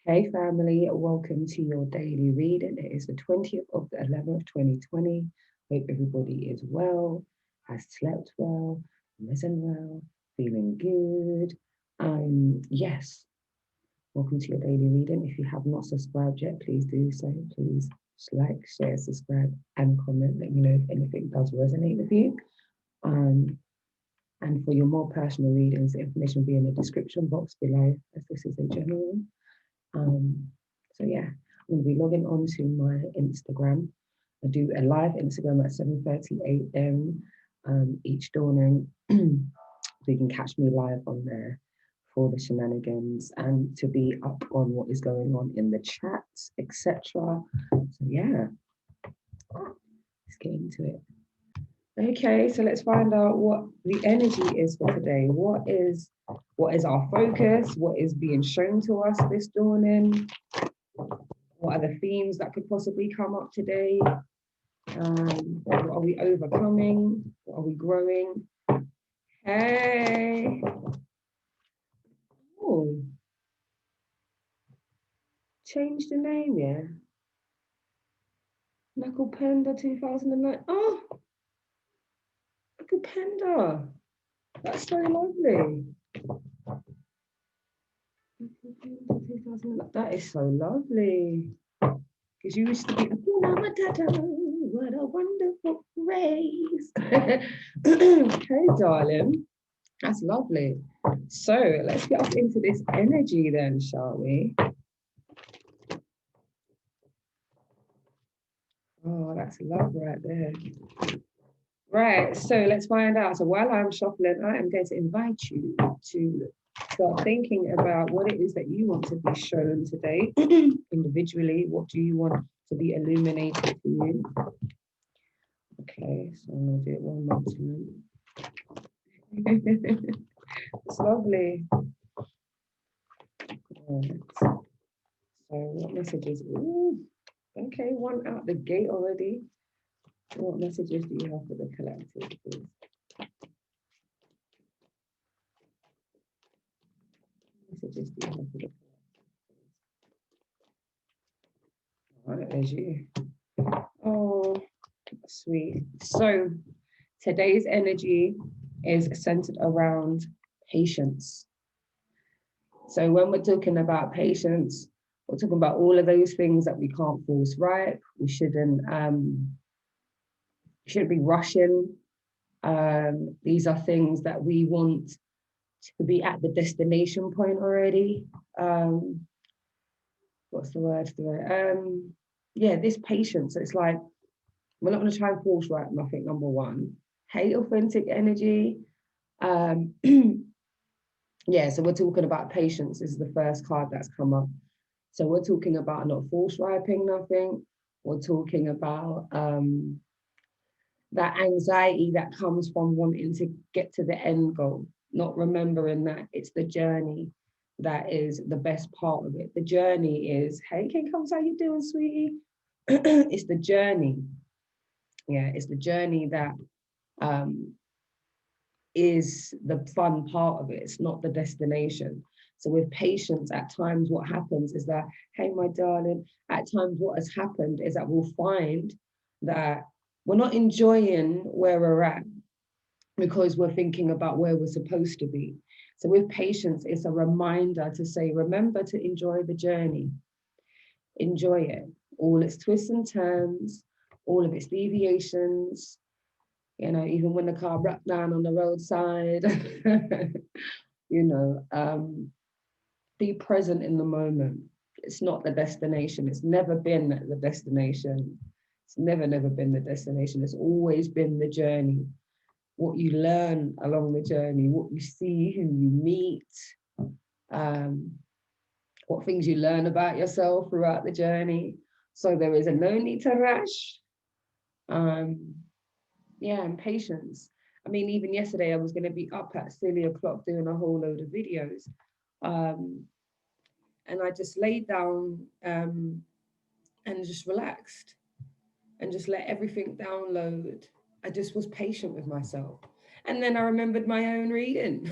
Hey family, welcome to your daily reading. It is the 20th of the 11th, 2020. Hope everybody is well, has slept well, risen well, feeling good. Yes, welcome to your daily reading. If you have not subscribed yet, please do so. Please like, share, subscribe, and comment. Let me know if anything does resonate with you. And for your more personal readings, the information will be in the description box below, as this is a general. So yeah, I'm going to be logging on to my Instagram. I do a live Instagram at 7:30 a.m. Each dawning. So you can catch me live on there for the shenanigans and to be up on what is going on in the chats, etc. So yeah, let's get into it. Okay, so let's find out what the energy is for today. What is our focus? What is being shown to us this dawning? What are the themes that could possibly come up today? What are we overcoming? What are we growing? Hey. Oh, change the name, yeah. Knuckle Panda 2009. Oh, Knuckle Panda. That's so lovely. That is so lovely. Because you used to be, what a wonderful phrase. Hey, darling. That's lovely. So let's get off into this energy then, shall we? Oh, that's love right there. Right, so let's find out. So while I'm shuffling, I am going to invite you to start thinking about what it is that you want to be shown today individually. What do you want to be illuminated for you? Okay, so I'm going to do it one more time. It's lovely. Right. So what messages? Ooh, okay, one out the gate already. What messages do you have for the collective, please? Messages do you have for the collective? All right, there's you. Oh, sweet. So today's energy is centered around patience. So when we're talking about patience, we're talking about all of those things that we can't force right. We shouldn't be rushing. These are things that we want to be at the destination point already. What's the word for it? Yeah, this patience. So it's like we're not going to try and force right nothing. Number one, hate authentic energy. Yeah, so we're talking about patience. This is the first card that's come up. So we're talking about not force ripening nothing. We're talking about that anxiety that comes from wanting to get to the end goal, not remembering that it's the journey that is the best part of it. The journey is, hey, King Comes, how you doing, sweetie? It's the journey. Yeah, it's the journey that is the fun part of it. It's not the destination. So with patience, at times what happens is that, hey, my darling, at times what has happened is that we'll find that we're not enjoying where we're at because we're thinking about where we're supposed to be. So with patience, it's a reminder to say, remember to enjoy the journey. Enjoy it. All its twists and turns, all of its deviations, you know, even when the car broke down on the roadside, you know, be present in the moment. It's not the destination. It's never been the destination. It's never been the destination. It's always been the journey. What you learn along the journey, what you see, who you meet, what things you learn about yourself throughout the journey. So there is no need to rush. Yeah, and patience. I mean, even yesterday I was going to be up at silly o'clock doing a whole load of videos. And I just laid down and just relaxed and just let everything download. I just was patient with myself. And then I remembered my own reading.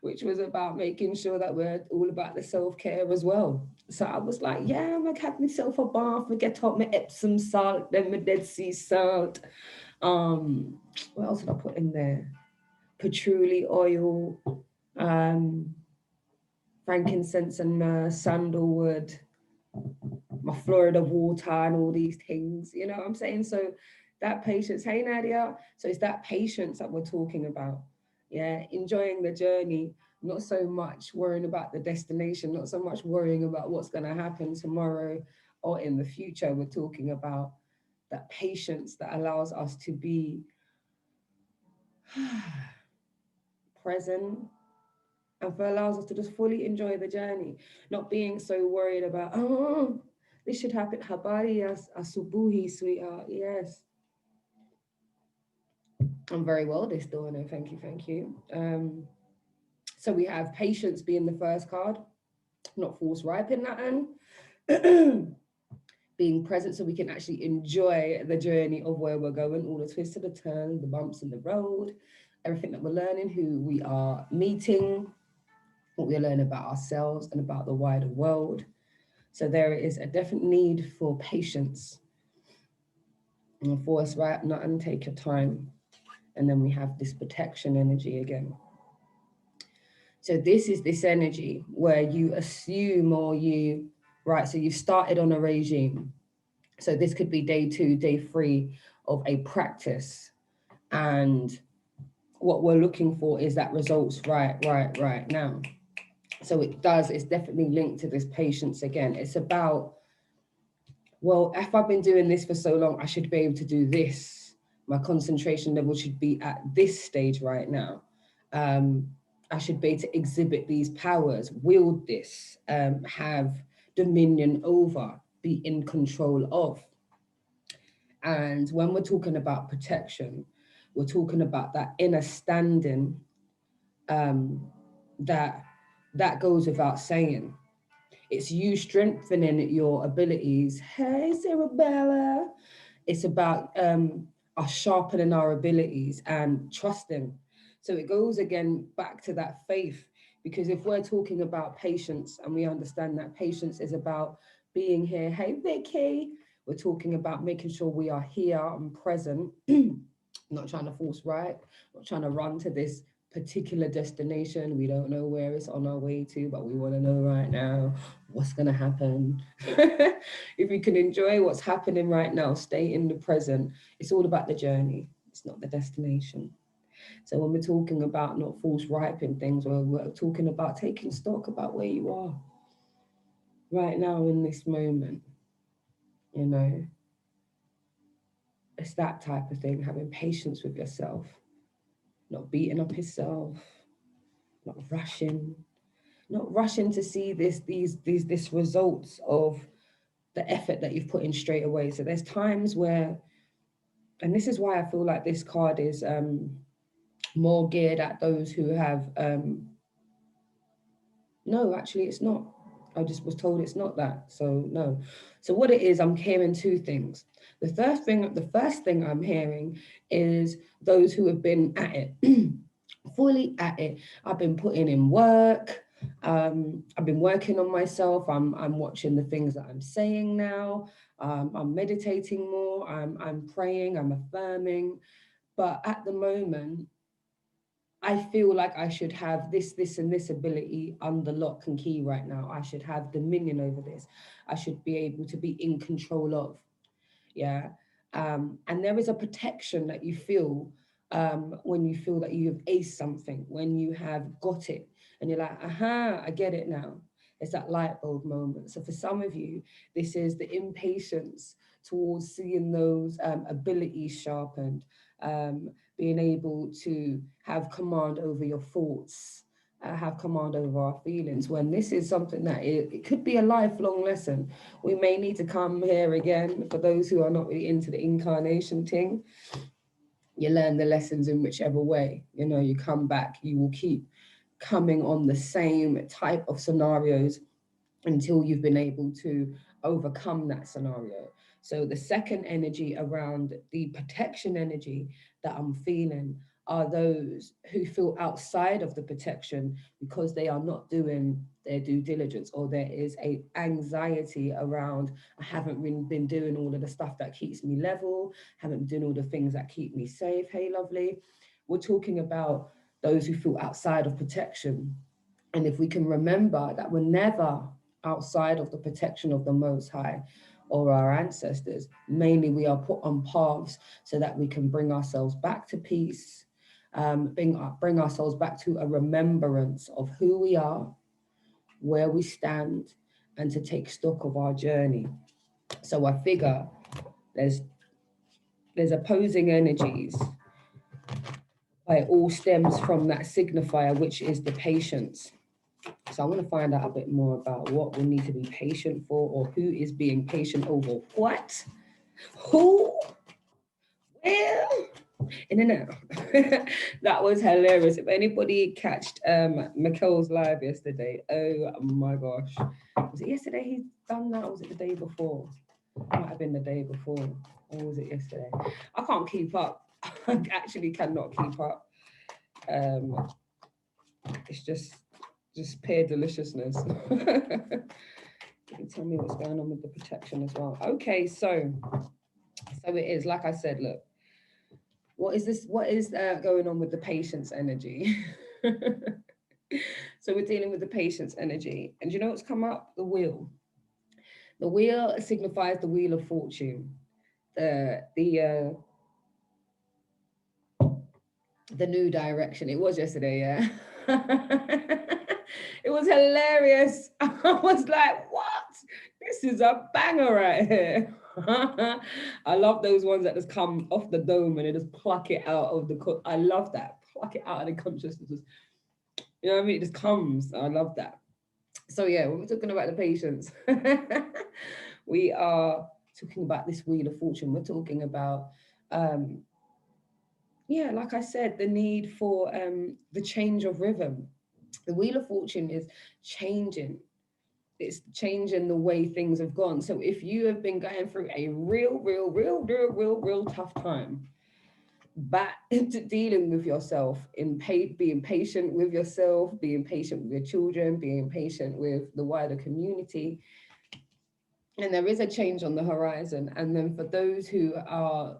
which was about making sure that we're all about the self-care as well. So I was like, yeah, I'm gonna have myself a bath, I get up my Epsom salt, then my Dead Sea salt. What else did I put in there? Patchouli oil, um, frankincense and sandalwood, my Florida water and all these things, you know what I'm saying? So that patience, hey Nadia, so it's that patience that we're talking about. Yeah, enjoying the journey, not so much worrying about the destination, not so much worrying about what's going to happen tomorrow or in the future. We're talking about that patience that allows us to be present and for allows us to just fully enjoy the journey, not being so worried about, oh, this should happen. Habari asubuhi, sweetheart. Yes. I'm very well this dawning. Thank you, thank you. So we have patience being the first card, not force ripe in that end. Being present so we can actually enjoy the journey of where we're going, all the twists and the turns, the bumps in the road, everything that we're learning, who we are meeting, what we learn about ourselves and about the wider world. So there is a definite need for patience and force right not and take your time. And then we have this protection energy again. So this is this energy where you assume or you, right, so you've started on a regime. So this could be day 2, day 3 of a practice. And what we're looking for is that results right now. So it's definitely linked to this patience again. It's about, well, if I've been doing this for so long, I should be able to do this. My concentration level should be at this stage right now. I should be able to exhibit these powers, wield this, have dominion over, be in control of. And when we're talking about protection, we're talking about that inner standing, um, that that goes without saying. It's you strengthening your abilities. Hey, Cerebella. It's about us sharpening our abilities and trusting. So it goes again back to that faith, because if we're talking about patience and we understand that patience is about being here, hey, Vicky, we're talking about making sure we are here and present, not trying to force right, not trying to run to this particular destination. We don't know where it's on our way to, but we want to know right now what's going to happen. If you can enjoy what's happening right now, stay in the present. It's all about the journey. It's not the destination. So when we're talking about not false ripening things, we're talking about taking stock about where you are right now in this moment. You know, it's that type of thing, having patience with yourself, not beating up yourself, not rushing to see this results of the effort that you've put in straight away. So there's times where, and this is why I feel like this card is more geared at those who have no, actually it's not. I just was told it's not that. So no. So what it is, I'm hearing two things. The first thing I'm hearing is those who have been at it, fully at it. I've been putting in work. I've been working on myself. I'm watching the things that I'm saying now. I'm meditating more. I'm praying. I'm affirming. But at the moment, I feel like I should have this, and this ability under lock and key right now. I should have dominion over this. I should be able to be in control of. Yeah. And there is a protection that you feel when you feel that you have aced something, when you have got it, and you're like, aha, I get it now. It's that light bulb moment. So for some of you, this is the impatience towards seeing those abilities sharpened, being able to have command over your thoughts, have command over our feelings, when this is something that it could be a lifelong lesson. We may need to come here again. For those who are not really into the incarnation thing, you learn the lessons in whichever way. You know, you come back, you will keep coming on the same type of scenarios until you've been able to overcome that scenario. So the second energy around the protection energy that I'm feeling, are those who feel outside of the protection because they are not doing their due diligence, or there is a anxiety around, I haven't been doing all of the stuff that keeps me level, haven't been doing all the things that keep me safe. Hey, lovely. We're talking about those who feel outside of protection. And if we can remember that we're never outside of the protection of the Most High or our ancestors, mainly we are put on paths so that we can bring ourselves back to peace, bring ourselves back to a remembrance of who we are, where we stand, and to take stock of our journey. So I figure there's opposing energies, but it all stems from that signifier, which is the patience. So I want to find out a bit more about what we need to be patient for, or who is being patient over what, who, where, in and out. That was hilarious. If anybody catched Mikkel's live yesterday, oh my gosh. Was it yesterday he's done that, or was it the day before? It might have been the day before, or was it yesterday? I can't keep up. I actually cannot keep up. It's just pure deliciousness. You can tell me what's going on with the protection as well. Okay, so it is, like I said, look, what is going on with the patience energy? So we're dealing with the patience energy, and you know what's come up? The wheel. The wheel signifies the wheel of fortune. The new direction. It was yesterday, yeah. It was hilarious. I was like, what? This is a banger right here. I love those ones that just come off the dome and they just pluck it out of the, I love that. Pluck it out of the consciousness. You know what I mean? It just comes. I love that. So yeah, when we're talking about the patience, we are talking about this wheel of fortune. We're talking about, yeah, like I said, the need for the change of rhythm. The wheel of fortune is changing. It's changing the way things have gone. So if you have been going through a real tough time, back into dealing with yourself, being patient with yourself, being patient with your children, being patient with the wider community. And there is a change on the horizon. And then for those who are,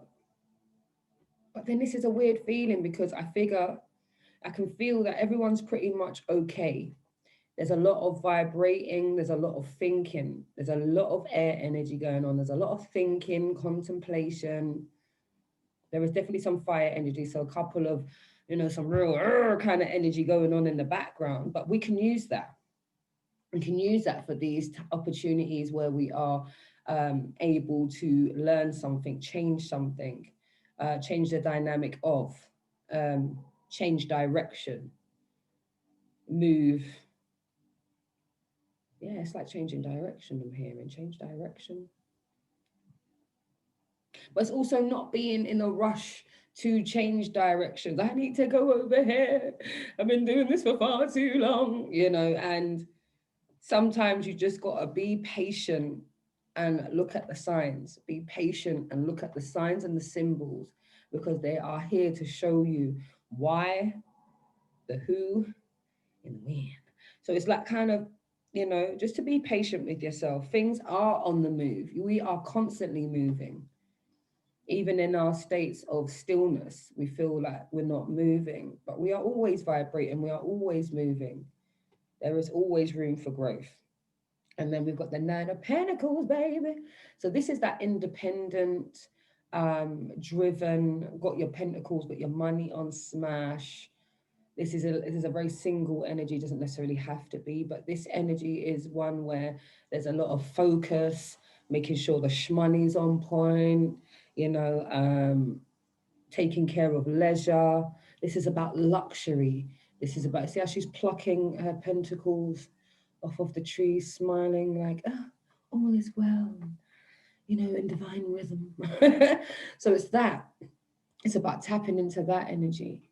but then this is a weird feeling, because I can feel that everyone's pretty much okay. There's a lot of vibrating, there's a lot of thinking, there's a lot of air energy going on, there's a lot of thinking, contemplation. There is definitely some fire energy, so a couple of, some real kind of energy going on in the background, but we can use that. We can use that for these opportunities where we are able to learn something, change something, change the dynamic of, change direction, move. Yeah, it's like changing direction. I'm hearing change direction. But it's also not being in a rush to change directions. I need to go over here. I've been doing this for far too long, and sometimes you just got to be patient and look at the signs. Be patient and look at the signs and the symbols, because they are here to show you why, the who, and the when. So it's like kind of, just to be patient with yourself. Things are on the move. We are constantly moving. Even in our states of stillness, we feel like we're not moving, but we are always vibrating. We are always moving. There is always room for growth. And then we've got the Nine of Pentacles, baby. So this is that independent, driven, got your pentacles, got your money on smash. This is a very single energy, doesn't necessarily have to be, but this energy is one where there's a lot of focus, making sure the shmoney's on point, taking care of leisure. This is about luxury. This is about, see how she's plucking her pentacles off of the tree, smiling like, all is well, in divine rhythm. So it's that. It's about tapping into that energy.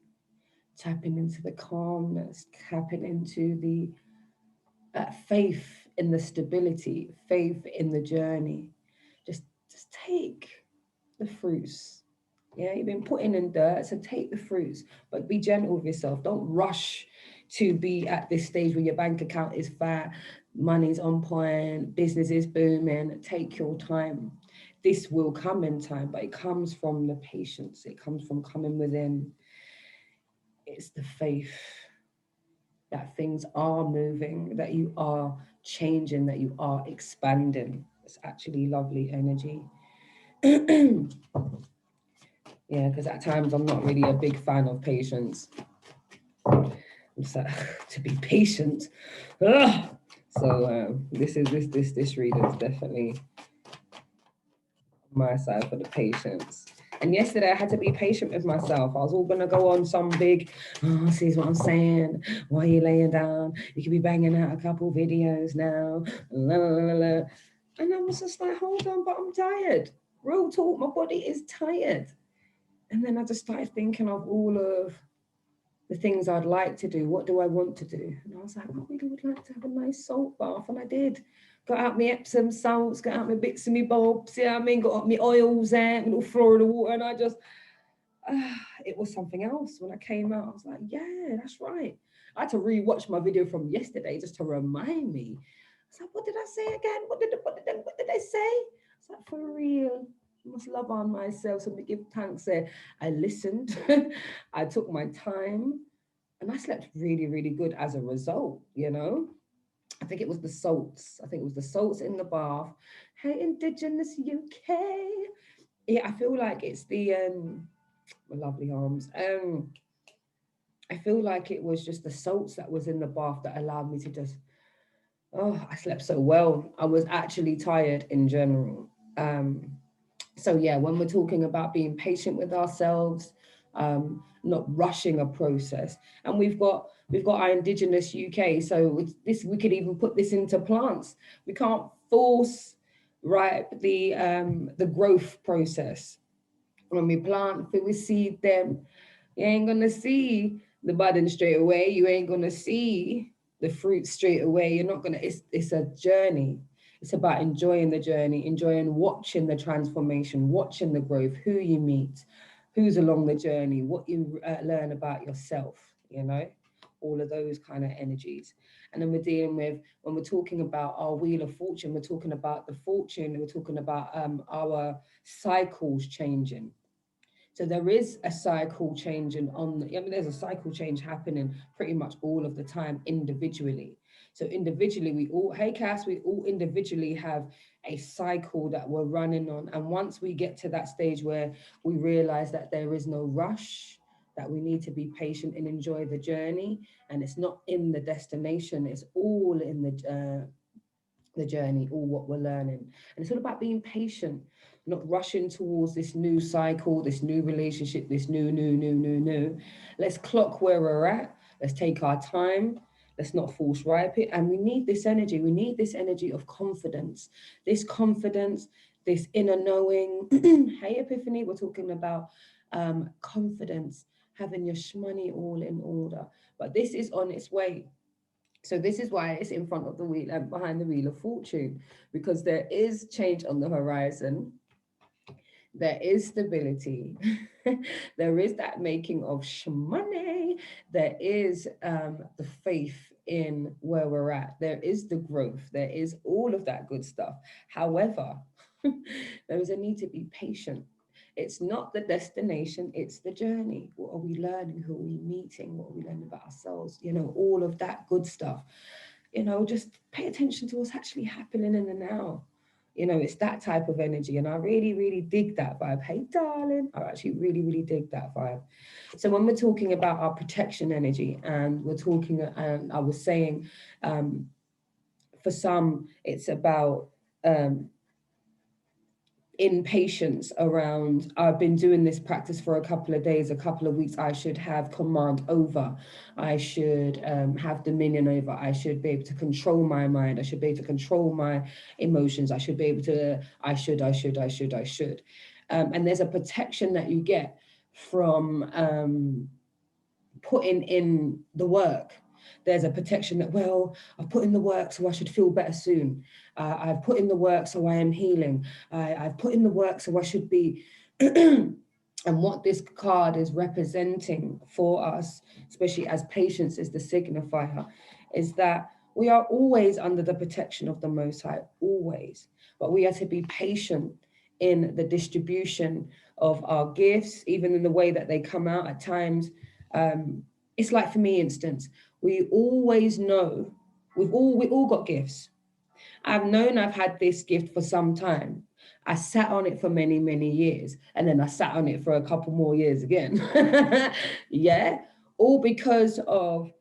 Tapping into the calmness, tapping into the faith in the stability, faith in the journey. Just take the fruits. Yeah, you've been putting in dirt, so take the fruits, but be gentle with yourself. Don't rush to be at this stage where your bank account is fat, money's on point, business is booming. Take your time. This will come in time, but it comes from the patience. It comes from coming within. It's the faith that things are moving, that you are changing, that you are expanding. It's actually lovely energy. Yeah, because at times I'm not really a big fan of patience. So, to be patient. Ugh. So this reader is definitely my side for the patience. And yesterday I had to be patient with myself. I was all gonna go on some big, oh, see what I'm saying? Why are you laying down? You could be banging out a couple videos now. La, la, la, la. And I was just like, hold on, but I'm tired. Real talk, my body is tired. And then I just started thinking of all of the things I'd like to do. What do I want to do? And I was like, I really would like to have a nice salt bath. And I did. Got out my Epsom salts, got out my bits and my bobs, yeah, I mean, got up my oils there, my little Florida water, and I just, it was something else. When I came out, I was like, yeah, that's right. I had to re-watch my video from yesterday just to remind me. I was like, what did I say again? What did I say? I was like, for real. I must love on myself. So me give thanks there. I listened. I took my time and I slept really, really good as a result, you know? I think it was the salts. I think it was the salts in the bath. Hey, Indigenous UK. Yeah, I feel like it's the my lovely arms. I feel like it was just the salts that was in the bath that allowed me to just, oh, I slept so well. I was actually tired in general. So yeah, when we're talking about being patient with ourselves, not rushing a process, and we've got our Indigenous UK, so this we could even put this into plants. We can't force right the growth process. When we plant, if we seed them, you ain't gonna see the budding straight away. You ain't gonna see the fruit straight away. You're not gonna. It's a journey. It's about enjoying the journey, enjoying watching the transformation, watching the growth, who you meet, who's along the journey, what you learn about yourself. You know, all of those kind of energies. And then we're dealing with when we're talking about our wheel of fortune. We're talking about the fortune. We're talking about our cycles changing. So there is a cycle changing I mean, there's a cycle change happening pretty much all of the time individually. So individually, we all, hey Cass, we all individually have a cycle that we're running on. And once we get to that stage where we realize that there is no rush, that we need to be patient and enjoy the journey, and it's not in the destination, it's all in the journey, all what we're learning. And it's all about being patient, not rushing towards this new cycle, this new relationship, this new. Let's clock where we're at. Let's take our time. Let's not force ripe it. And we need this energy. We need this energy of confidence, this inner knowing. Hey, Epiphany, we're talking about confidence, having your shmoney all in order. But this is on its way. So this is why it's in front of the wheel and behind the wheel of fortune, because there is change on the horizon. There is stability. There is that making of money. There is the faith in where we're at. There is the growth. There is all of that good stuff. However, there is a need to be patient. It's not the destination, it's the journey. What are we learning? Who are we meeting? What are we learning about ourselves? You know, all of that good stuff. You know, just pay attention to what's actually happening in the now. You know, it's that type of energy. And I really, really dig that vibe. Hey, darling. I actually really, really dig that vibe. So when we're talking about our protection energy, and we're talking, and I was saying, for some, it's about impatience around, I've been doing this practice for a couple of days, a couple of weeks, I should have command over, I should have dominion over, I should be able to control my mind, I should be able to control my emotions, I should be able to, I should. And there's a protection that you get from putting in the work. There's a protection that, well, I've put in the work, so I should feel better soon. I've put in the work, so I am healing. I've put in the work, so I should be And what this card is representing for us, especially as patience is the signifier, is that we are always under the protection of the Most High, always. But we are to be patient in the distribution of our gifts, even in the way that they come out at times. It's like, for me, instance, we always know we all got gifts. I've known I've had this gift for some time. I sat on it for many, many years, and then I sat on it for a couple more years again. Yeah, all because of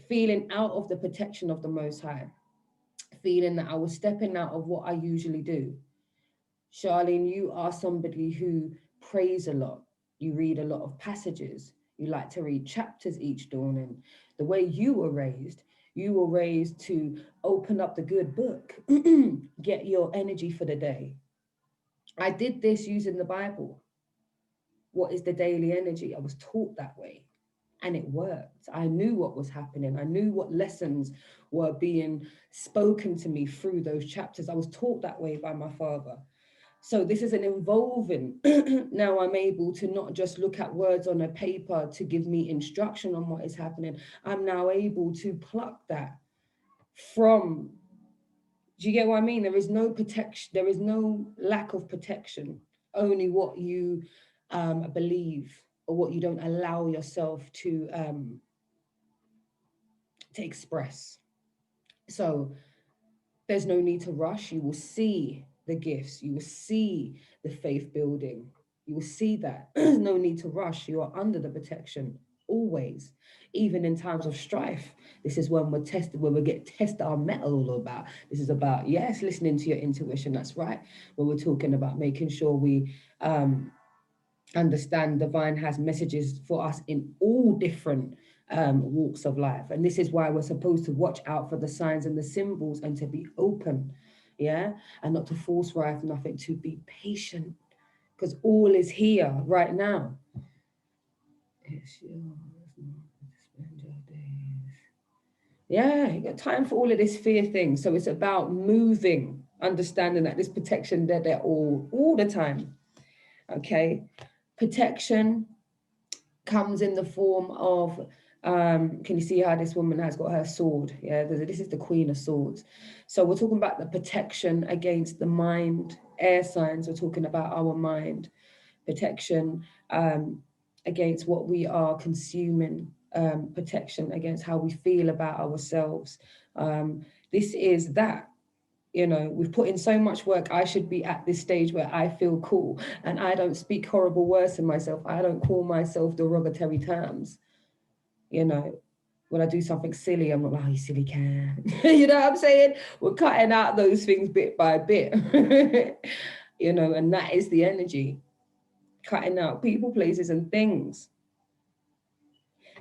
feeling out of the protection of the Most High, feeling that I was stepping out of what I usually do. Charlene, you are somebody who prays a lot. You read a lot of passages. You like to read chapters each dawn. And the way you were raised to open up the good book, get your energy for the day. I did this using the Bible. What is the daily energy? I was taught that way. And it worked. I knew what was happening. I knew what lessons were being spoken to me through those chapters. I was taught that way by my father. So this is an involving. Now I'm able to not just look at words on a paper to give me instruction on what is happening. I'm now able to pluck that from, do you get what I mean? There is no protection. There is no lack of protection. Only what you believe or what you don't allow yourself to express. So there's no need to rush. You will see the gifts. You will see the faith building. You will see that. There's no need to rush. You are under the protection always, even in times of strife. This is when we're tested, when we get test our metal all about. This is about, yes, listening to your intuition. That's right. When we're talking about making sure we understand divine has messages for us in all different walks of life. And this is why we're supposed to watch out for the signs and the symbols and to be open, yeah, and not to force write nothing, to be patient, because all is here right now. It's yours, spend your days. Yeah, you got time for all of this fear thing. So it's about moving, understanding that this protection, they're there all the time. Okay, protection comes in the form of, can you see how this woman has got her sword? Yeah, this is the Queen of Swords. So we're talking about the protection against the mind, air signs. We're talking about our mind, protection against what we are consuming, protection against how we feel about ourselves. This is that. You know, we've put in so much work. I should be at this stage where I feel cool and I don't speak horrible words to myself. I don't call myself derogatory terms. You know, when I do something silly, I'm not like, oh, you silly can. You know what I'm saying? We're cutting out those things bit by bit. You know, and that is the energy. Cutting out people, places, and things.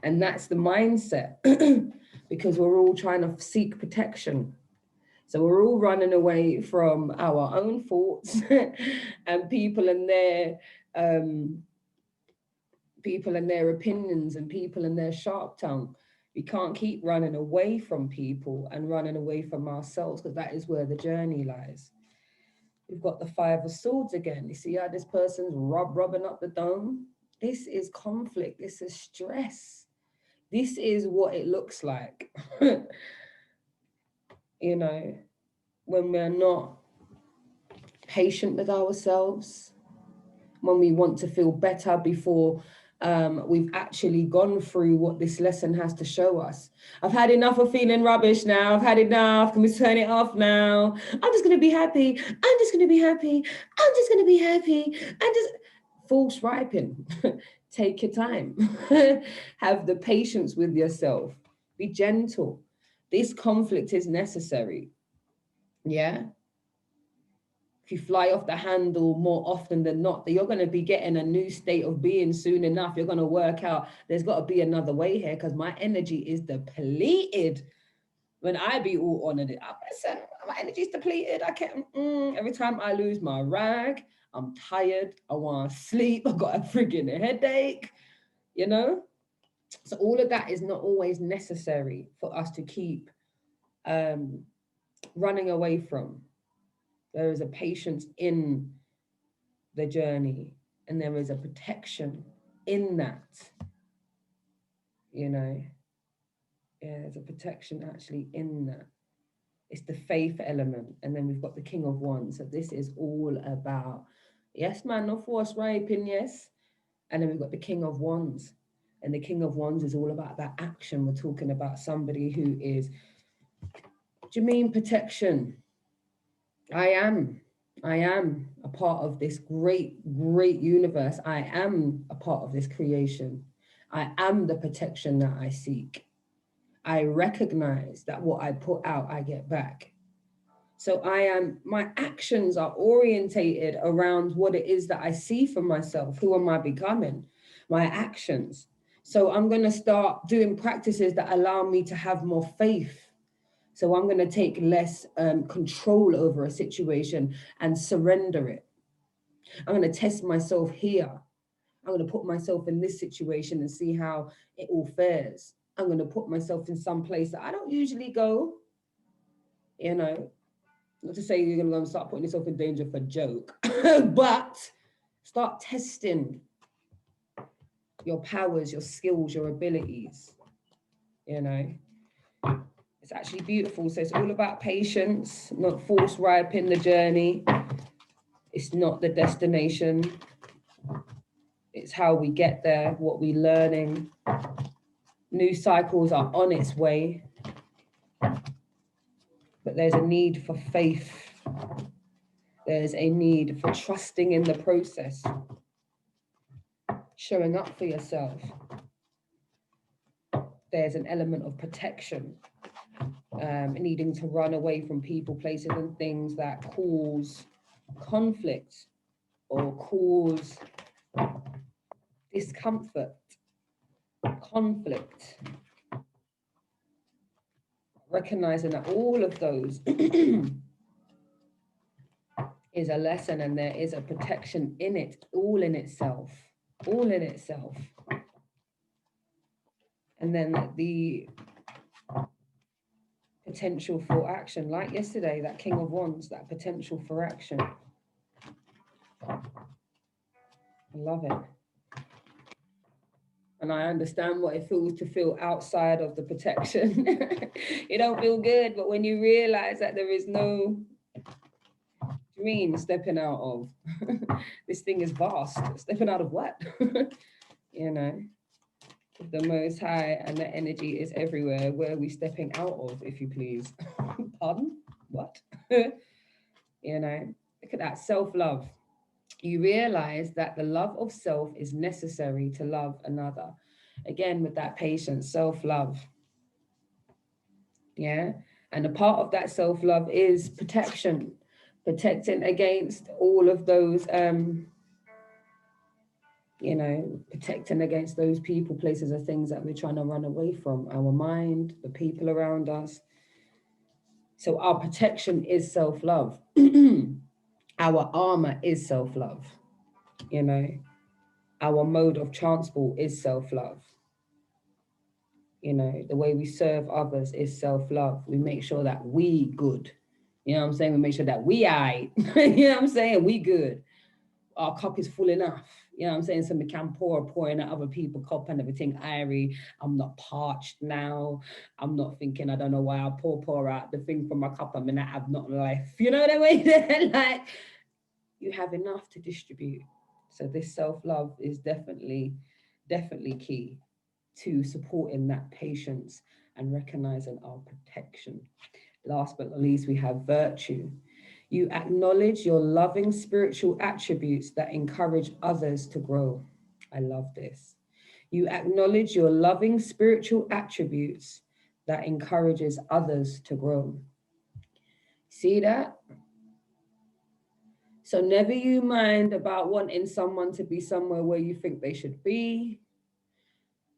And that's the mindset. Because we're all trying to seek protection. So we're all running away from our own thoughts and people and their opinions and people and their sharp tongue. We can't keep running away from people and running away from ourselves, because that is where the journey lies. We've got the Five of Swords again. You see how this person's rubbing up the dome? This is conflict. This is stress. This is what it looks like. You know, when we're not patient with ourselves, when we want to feel better before we've actually gone through what this lesson has to show us. I've had enough of feeling rubbish now. I've had enough. Can we turn it off now? I'm just going to be happy. I'm just going to be happy. I'm just going to be happy. And just false ripen. Take your time. Have the patience with yourself. Be gentle. This conflict is necessary. Yeah. If you fly off the handle more often than not, that you're going to be getting a new state of being soon enough. You're going to work out there's got to be another way here, because my energy is depleted when I be all on it. Listen, my energy is depleted. I can't, every time I lose my rag, I'm tired. I want to sleep. I got a freaking headache, you know? So all of that is not always necessary for us to keep running away from. There is a patience in the journey. And there is a protection in that, you know. Yeah, there's a protection actually in that. It's the faith element. And then we've got the King of Wands. So this is all about, yes, man, no force raping, yes. And then we've got the King of Wands. And the King of Wands is all about that action. We're talking about somebody who is, do you mean protection? I am a part of this great, great universe. I am a part of this creation. I am the protection that I seek. I recognize that what I put out, I get back. So my actions are orientated around what it is that I see for myself. Who am I becoming? My actions. So I'm going to start doing practices that allow me to have more faith. So I'm going to take less control over a situation and surrender it. I'm going to test myself here. I'm going to put myself in this situation and see how it all fares. I'm going to put myself in some place that I don't usually go. You know, not to say you're going to go and start putting yourself in danger for a joke, but start testing your powers, your skills, your abilities. You know, it's actually beautiful. So it's all about patience, not force ripening the journey. It's not the destination. It's how we get there, what we're learning. New cycles are on its way. But there's a need for faith. There's a need for trusting in the process. Showing up for yourself. There's an element of protection. Needing to run away from people, places, and things that cause conflict or cause discomfort, conflict. Recognizing that all of those is a lesson and there is a protection in it, all in itself. And then the potential for action, like yesterday, that King of Wands, that potential for action. I love it. And I understand what it feels to feel outside of the protection. You don't feel good, but when you realize that there is no dream stepping out of, this thing is vast. Stepping out of what? You know, the Most High and the energy is everywhere. Where are we stepping out of, if you please? Pardon? What? You know, look at that self-love. You realize that the love of self is necessary to love another. Again, with that patience, self-love. Yeah. And a part of that self-love is protection, protecting against all of those, you know, protecting against those people, places, or things that we're trying to run away from, our mind, the people around us. So our protection is self-love. Our armor is self-love. You know, our mode of transport is self-love. You know, the way we serve others is self-love. We make sure that we good. You know what I'm saying? We make sure that we aight. You know what I'm saying? We good. Our cup is full enough. You know what I'm saying? So we can pouring at other people's cup and everything. Irie, I'm not parched now. I'm not thinking, I don't know why I pour out the thing from my cup. I mean, I have not life. You know what I mean? Like, you have enough to distribute. So this self-love is definitely key to supporting that patience and recognizing our protection. Last but not least, we have virtue. You acknowledge your loving spiritual attributes that encourage others to grow. I love this. You acknowledge your loving spiritual attributes that encourages others to grow. See that? So never you mind about wanting someone to be somewhere where you think they should be.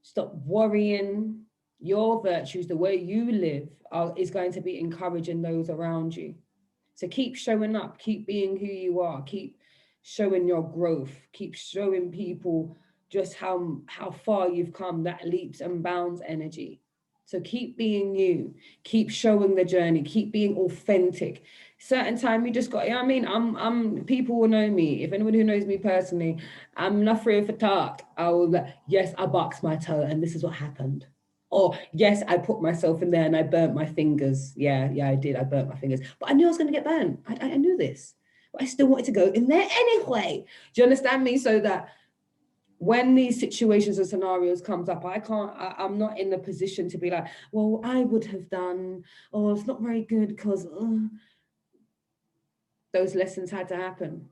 Stop worrying. Your virtues, the way you live, is going to be encouraging those around you. So keep showing up, keep being who you are, keep showing your growth, keep showing people just how far you've come, that leaps and bounds energy. So keep being you, keep showing the journey, keep being authentic. Certain time you just got, I mean, I'm people will know me. If anyone who knows me personally, I'm not afraid for talk. I will yes, I boxed my toe and this is what happened. Or yes, I put myself in there and I burnt my fingers. Yeah, I did. I burnt my fingers. But I knew I was going to get burnt. I knew this. But I still wanted to go in there anyway. Do you understand me? So that when these situations and scenarios comes up, I'm not in the position to be like, well, I would have done, or it's not very good because those lessons had to happen.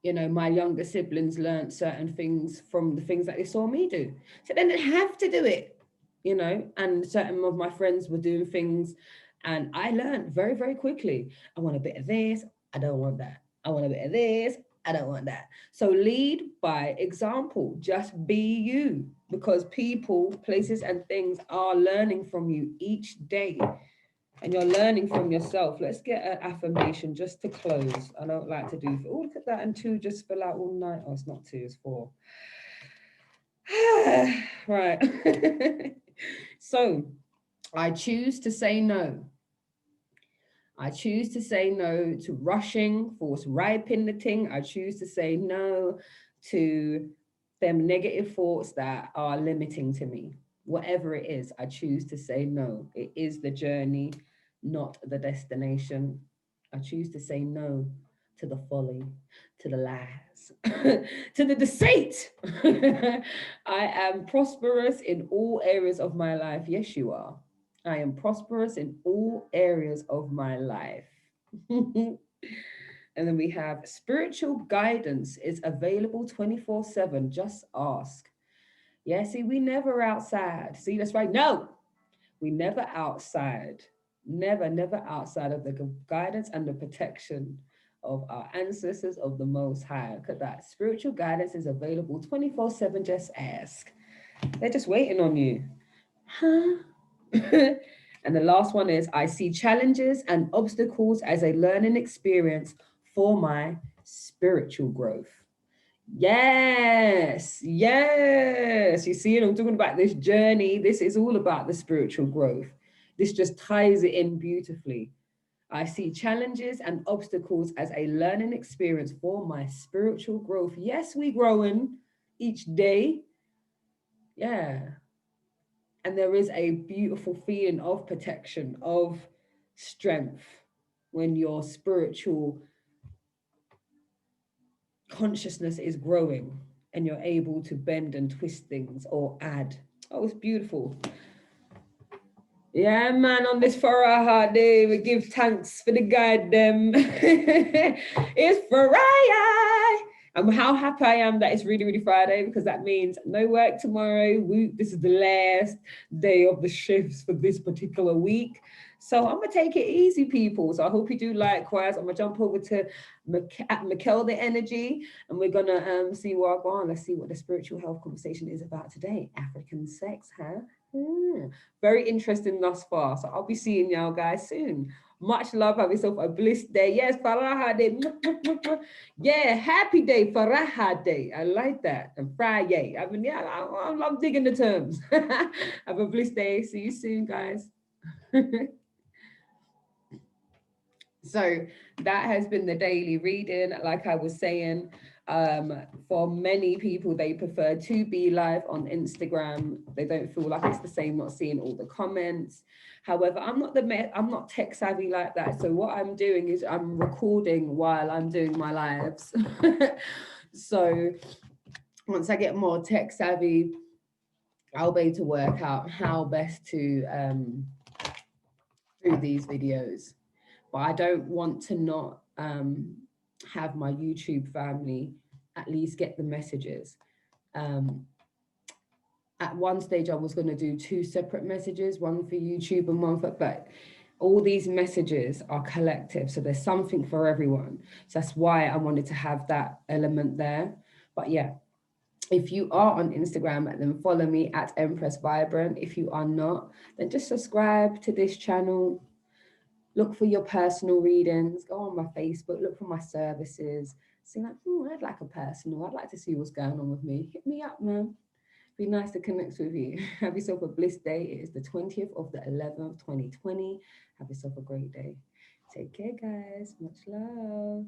You know, my younger siblings learned certain things from the things that they saw me do. So they didn't have to do it, you know, and certain of my friends were doing things and I learned very, very quickly. I want a bit of this. I don't want that. I want a bit of this. I don't want that. So lead by example. Just be you because people, places, and things are learning from you each day and you're learning from yourself. Let's get an affirmation just to close. I don't like to do, oh, look at that, and two just fill out all night. Oh, it's not two, it's four. Right. So I choose to say no. I choose to say no to rushing, force ripening the thing. I choose to say no to them negative thoughts that are limiting to me. Whatever it is, I choose to say no. It is the journey, not the destination. I choose to say no to the folly, to the lies, to the deceit. I am prosperous in all areas of my life. Yes, you are. I am prosperous in all areas of my life. And then we have spiritual guidance is available 24/7. Just ask. Yeah, see, we never outside. See, that's right. No, we never outside. Never outside of the guidance and the protection of our ancestors of the Most High. Look at that. Spiritual guidance is available 24/7. Just ask. They're just waiting on you. Huh? And the last one is I see challenges and obstacles as a learning experience for my spiritual growth. Yes, yes. You see, I'm talking about this journey. This is all about the spiritual growth. This just ties it in beautifully. I see challenges and obstacles as a learning experience for my spiritual growth. Yes, we growing each day. Yeah. And there is a beautiful feeling of protection, of strength when your spiritual consciousness is growing and you're able to bend and twist things or add. Oh, it's beautiful. Yeah, man, on this Farah day, we give thanks for the guide them. It's Friday. And how happy I am that it's really, really Friday because that means no work tomorrow. This is the last day of the shifts for this particular week. So I'm going to take it easy, people. So I hope you do likewise. I'm going to jump over to Mikkel the Energy and we're going to see what I go on. Let's see what the spiritual health conversation is about today. African sex, huh? Very interesting thus far. So I'll be seeing y'all guys soon. Much love. Have yourself a blessed day. Yes, Faraha Day. Yeah, happy day, Faraha Day. I like that. And Friday. I mean, yeah, I'm digging the terms. Have a blessed day. See you soon, guys. So that has been the daily reading. Like I was saying, for many people, they prefer to be live on Instagram. They don't feel like it's the same, not seeing all the comments. However, I'm not tech savvy like that. So what I'm doing is I'm recording while I'm doing my lives. So once I get more tech savvy, I'll be able to work out how best to do these videos. But I don't want to not have my YouTube family at least get the messages. At one stage, I was going to do two separate messages, one for YouTube and one for, but all these messages are collective. So there's something for everyone. So that's why I wanted to have that element there. But yeah, if you are on Instagram, then follow me at Empress Vibrant. If you are not, then just subscribe to this channel. Look for your personal readings. Go on my Facebook. Look for my services. See, like, I'd like a personal. I'd like to see what's going on with me. Hit me up, man. Be nice to connect with you. Have yourself a bliss day. It is the 20th of the 11th, 2020. Have yourself a great day. Take care, guys. Much love.